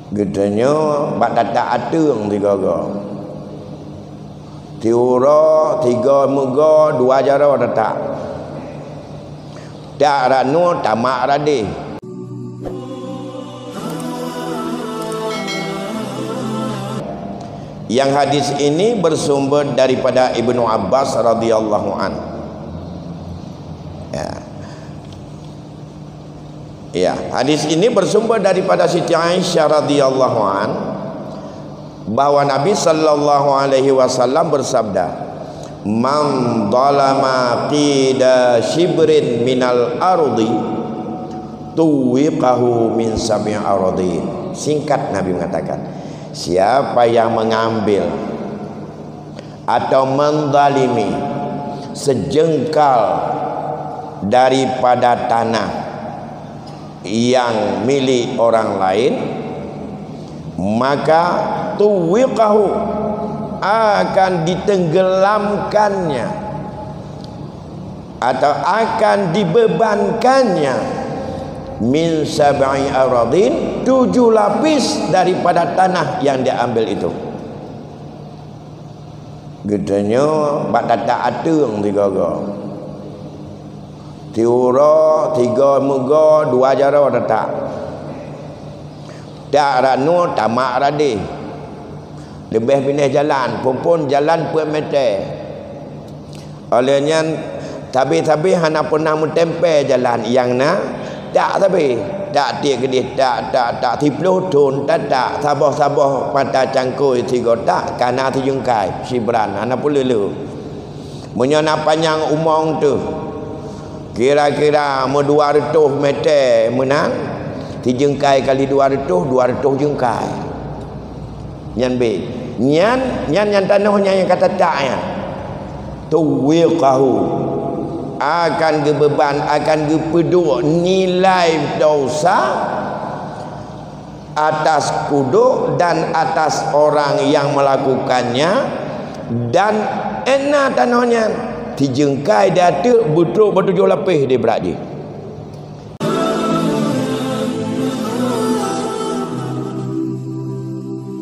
Gedenya bak tatak atung tiga ga. Tiura tiga muga dua jara tatak. Tak ranu tamak radih. Yang hadis ini bersumber daripada Ibnu Abbas radhiyallahu an. Ya, hadis ini bersumber daripada Siti Aisyah radhiyallahu an bahwa Nabi sallallahu alaihi wasallam bersabda, "Man zalama qida shibrin minal ardi tuwiqahu min sab'i ardin." Singkat Nabi mengatakan, siapa yang mengambil atau menzalimi sejengkal daripada tanah yang milik orang lain, maka tuwiqahu akan ditenggelamkannya atau akan dibebankannya min sab'i aradin, 7 lapis daripada tanah yang dia ambil itu. Gedenya bak tatak atung tiga ga. Tiura tiga muga dua jara tatak. Tak ranu tamak radih. Lebih pindah jalan, pun jalan pun meter. Olehnya tapi hana pernah mentempe jalan yang na tak tapi tak dia kedih tak tipluh tun tak sabah pada cangkui tiga tak kana tujungkai sibran hana pun lelu. Menyana panjang umong tu kira-kira 200 meter menang dijengkai kali 200 jengkai nyan be nyan tanahnya yang kata tak ya tuwiqahu akan gebeban akan gepeduk nilai dosa atas kuduk dan atas orang yang melakukannya, dan enak tanahnya dijengkai dia tu betul 7 lapis dia berat dia.